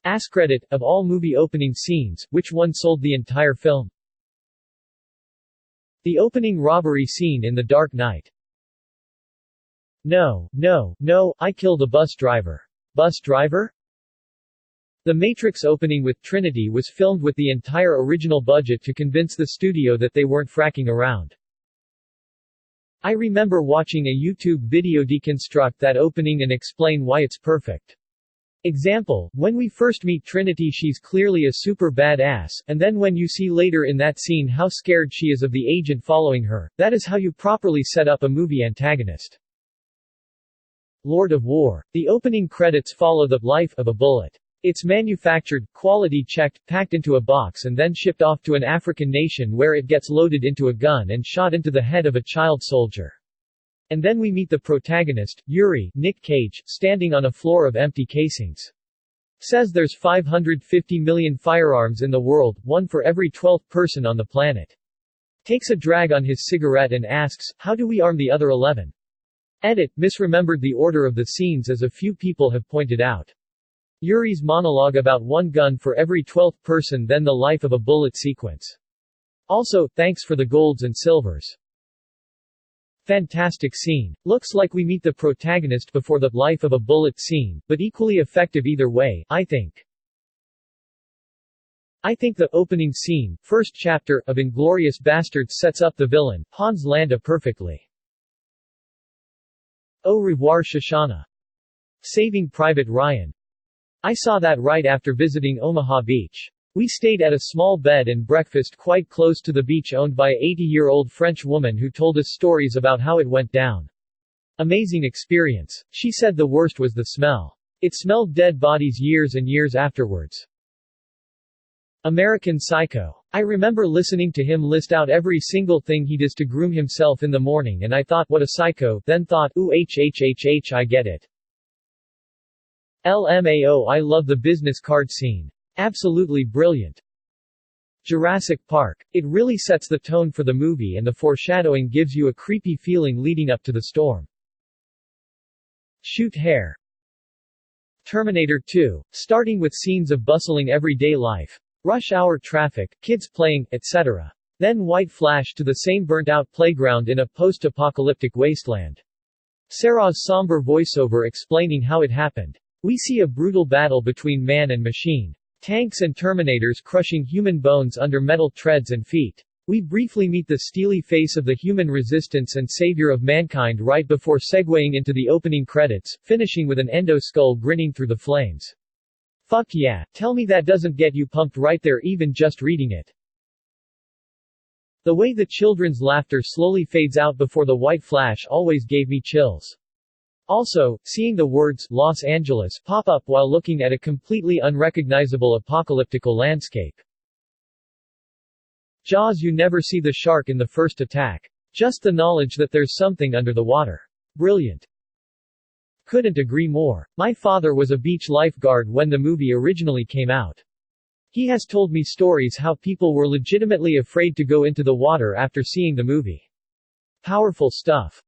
Askreddit, of all movie opening scenes, which one sold the entire film? The opening robbery scene in The Dark Knight. No, I killed a bus driver. Bus driver? The Matrix opening with Trinity was filmed with the entire original budget to convince the studio that they weren't fracking around. I remember watching a YouTube video deconstruct that opening and explain why it's perfect. Example, when we first meet Trinity she's clearly a super badass, and then when you see later in that scene how scared she is of the agent following her, that is how you properly set up a movie antagonist. Lord of War. The opening credits follow the life of a bullet. It's manufactured, quality checked, packed into a box and then shipped off to an African nation where it gets loaded into a gun and shot into the head of a child soldier. And then we meet the protagonist, Yuri, Nick Cage, standing on a floor of empty casings. Says there's 550 million firearms in the world, one for every 12th person on the planet. Takes a drag on his cigarette and asks, how do we arm the other 11? Edit, misremembered the order of the scenes as a few people have pointed out. Yuri's monologue about one gun for every 12th person, then the life of a bullet sequence. Also, thanks for the golds and silvers. Fantastic scene. Looks like we meet the protagonist before the life of a bullet scene, but equally effective either way, I think. I think the opening scene, first chapter, of Inglourious Basterds sets up the villain, Hans Landa, perfectly. Au revoir Shoshana. Saving Private Ryan. I saw that right after visiting Omaha Beach. We stayed at a small bed and breakfast quite close to the beach owned by a 80-year-old French woman who told us stories about how it went down. Amazing experience. She said the worst was the smell. It smelled dead bodies years and years afterwards. American Psycho. I remember listening to him list out every single thing he does to groom himself in the morning and I thought what a psycho, then thought, ooh I get it. LMAO, I love the business card scene. Absolutely brilliant. Jurassic Park. It really sets the tone for the movie and the foreshadowing gives you a creepy feeling leading up to the storm. Shoot hair. Terminator 2. Starting with scenes of bustling everyday life. Rush hour traffic, kids playing, etc. Then white flash to the same burnt-out playground in a post-apocalyptic wasteland. Sarah's somber voiceover explaining how it happened. We see a brutal battle between man and machine. Tanks and Terminators crushing human bones under metal treads and feet. We briefly meet the steely face of the human resistance and savior of mankind right before segueing into the opening credits, finishing with an endo-skull grinning through the flames. Fuck yeah, tell me that doesn't get you pumped right there even just reading it. The way the children's laughter slowly fades out before the white flash always gave me chills. Also, seeing the words, Los Angeles, pop up while looking at a completely unrecognizable apocalyptical landscape. Jaws. You never see the shark in the first attack. Just the knowledge that there's something under the water. Brilliant. Couldn't agree more. My father was a beach lifeguard when the movie originally came out. He has told me stories how people were legitimately afraid to go into the water after seeing the movie. Powerful stuff.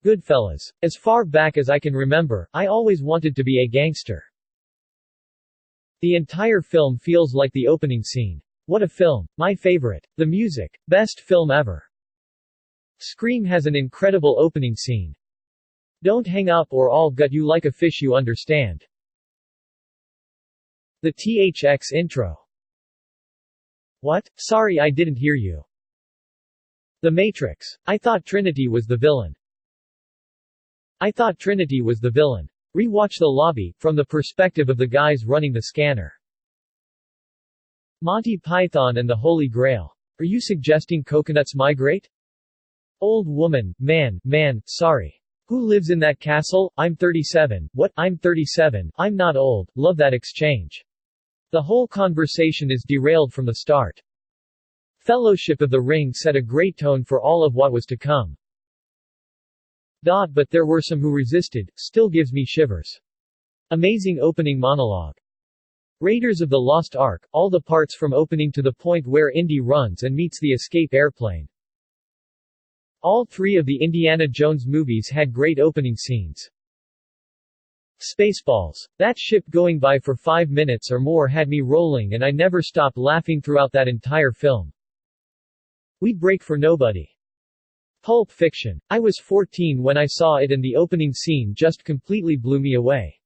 Goodfellas. As far back as I can remember, I always wanted to be a gangster. The entire film feels like the opening scene. What a film. My favorite. The music. Best film ever. Scream has an incredible opening scene. Don't hang up or I'll gut you like a fish, you understand. The THX intro. What? Sorry I didn't hear you. The Matrix. I thought Trinity was the villain. Rewatch The Lobby, from the perspective of the guys running the scanner. Monty Python and the Holy Grail. Are you suggesting coconuts migrate? Old woman, man, sorry. Who lives in that castle? I'm 37. What? I'm 37. I'm not old. Love that exchange. The whole conversation is derailed from the start. Fellowship of the Ring set a great tone for all of what was to come. But there were some who resisted, still gives me shivers. Amazing opening monologue. Raiders of the Lost Ark, all the parts from opening to the point where Indy runs and meets the escape airplane. All three of the Indiana Jones movies had great opening scenes. Spaceballs. That ship going by for 5 minutes or more had me rolling and I never stopped laughing throughout that entire film. We'd break for nobody. Pulp Fiction. I was 14 when I saw it and the opening scene just completely blew me away.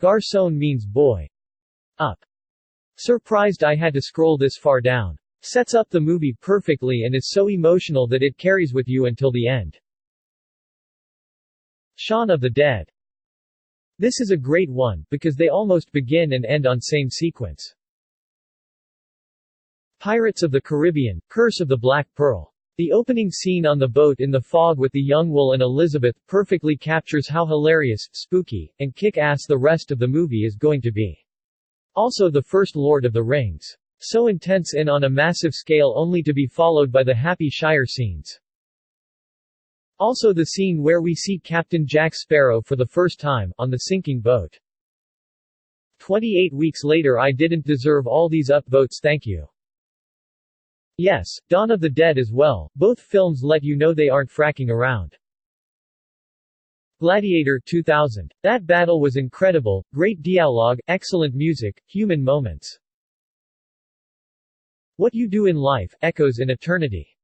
Garçon means boy. Up. Surprised I had to scroll this far down. Sets up the movie perfectly and is so emotional that it carries with you until the end. Shaun of the Dead. This is a great one, because they almost begin and end on same sequence. Pirates of the Caribbean, Curse of the Black Pearl. The opening scene on the boat in the fog with the young Will and Elizabeth perfectly captures how hilarious, spooky, and kick-ass the rest of the movie is going to be. Also the first Lord of the Rings. So intense and on a massive scale only to be followed by the Happy Shire scenes. Also the scene where we see Captain Jack Sparrow for the first time, on the sinking boat. 28 weeks later I didn't deserve all these upvotes, thank you. Yes, Dawn of the Dead as well, both films let you know they aren't fracking around. Gladiator 2000. That battle was incredible, great dialogue, excellent music, human moments. What You Do in Life, Echoes in Eternity.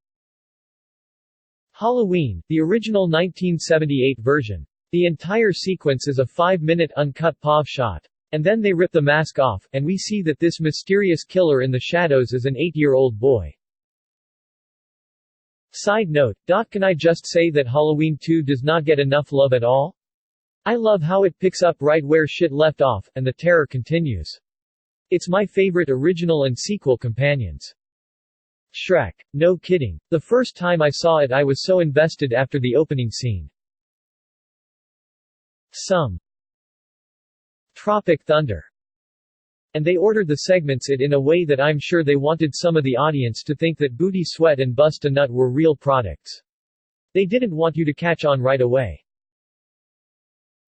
Halloween, the original 1978 version. The entire sequence is a 5-minute uncut POV shot. And then they rip the mask off, and we see that this mysterious killer in the shadows is an 8-year-old boy. Side note, can I just say that Halloween 2 does not get enough love at all? I love how it picks up right where shit left off, and the terror continues. It's my favorite original and sequel companions. Shrek. No kidding. The first time I saw it I was so invested after the opening scene. Some. Tropic Thunder. And they ordered the segments in a way that I'm sure they wanted some of the audience to think that Booty Sweat and Bust a Nut were real products. They didn't want you to catch on right away.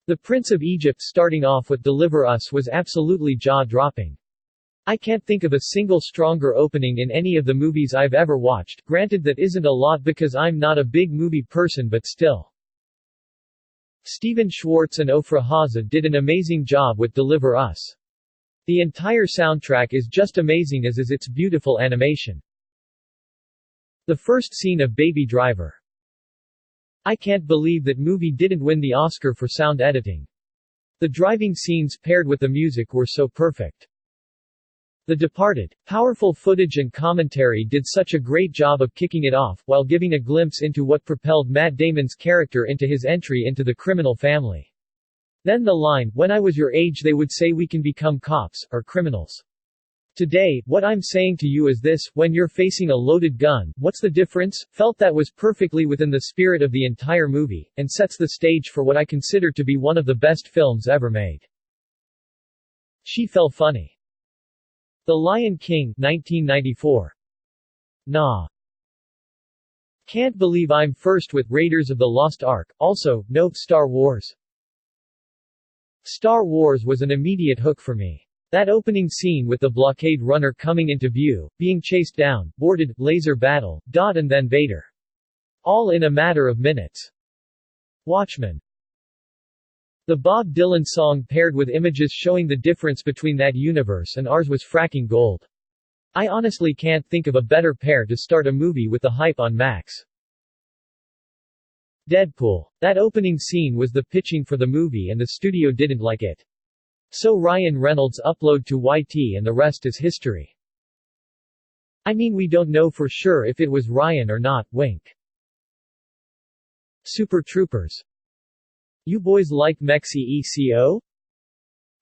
The Prince of Egypt starting off with Deliver Us was absolutely jaw-dropping. I can't think of a single stronger opening in any of the movies I've ever watched, granted that isn't a lot because I'm not a big movie person but still. Stephen Schwartz and Ofra Haza did an amazing job with Deliver Us. The entire soundtrack is just amazing as is its beautiful animation. The first scene of Baby Driver. I can't believe that movie didn't win the Oscar for sound editing. The driving scenes paired with the music were so perfect. The Departed. Powerful footage and commentary did such a great job of kicking it off, while giving a glimpse into what propelled Matt Damon's character into his entry into the criminal family. Then the line, "When I was your age they would say we can become cops, or criminals. Today, what I'm saying to you is this, when you're facing a loaded gun, what's the difference?" felt that was perfectly within the spirit of the entire movie, and sets the stage for what I consider to be one of the best films ever made. She Fell Funny. The Lion King, 1994. Nah. Can't believe I'm first with Raiders of the Lost Ark, also, nope. Star Wars. Star Wars was an immediate hook for me. That opening scene with the blockade runner coming into view, being chased down, boarded, laser battle, and then Vader. All in a matter of minutes. Watchmen. The Bob Dylan song paired with images showing the difference between that universe and ours was fracking gold. I honestly can't think of a better pair to start a movie with the hype on max. Deadpool. That opening scene was the pitching for the movie and the studio didn't like it. So Ryan Reynolds upload to YT and the rest is history. I mean we don't know for sure if it was Ryan or not, wink. Super Troopers. You boys like Mexi ECO?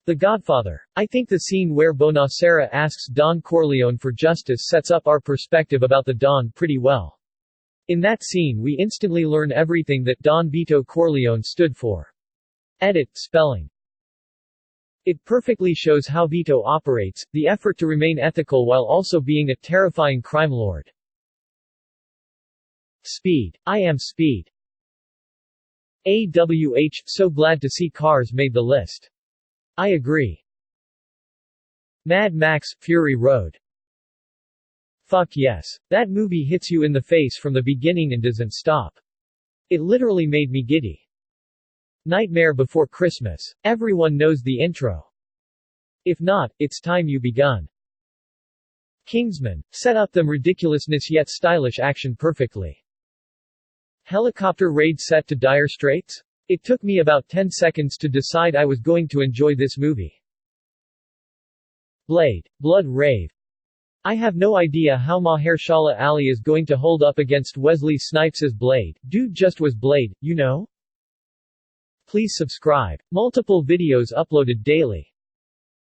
The Godfather. I think the scene where Bonacera asks Don Corleone for justice sets up our perspective about the Don pretty well. In that scene we instantly learn everything that Don Vito Corleone stood for. Edit, spelling. It perfectly shows how Vito operates, the effort to remain ethical while also being a terrifying crime lord. Speed. I Am Speed. AWH, so glad to see Cars made the list. I agree. Mad Max, Fury Road. Fuck yes. That movie hits you in the face from the beginning and doesn't stop. It literally made me giddy. Nightmare Before Christmas. Everyone knows the intro. If not, it's time you begun. Kingsman. Set up them ridiculousness yet stylish action perfectly. Helicopter raid set to dire straits? It took me about 10 seconds to decide I was going to enjoy this movie. Blade. Blood Rave. I have no idea how Mahershala Ali is going to hold up against Wesley Snipes as Blade. Dude just was Blade, you know? Please subscribe. Multiple videos uploaded daily.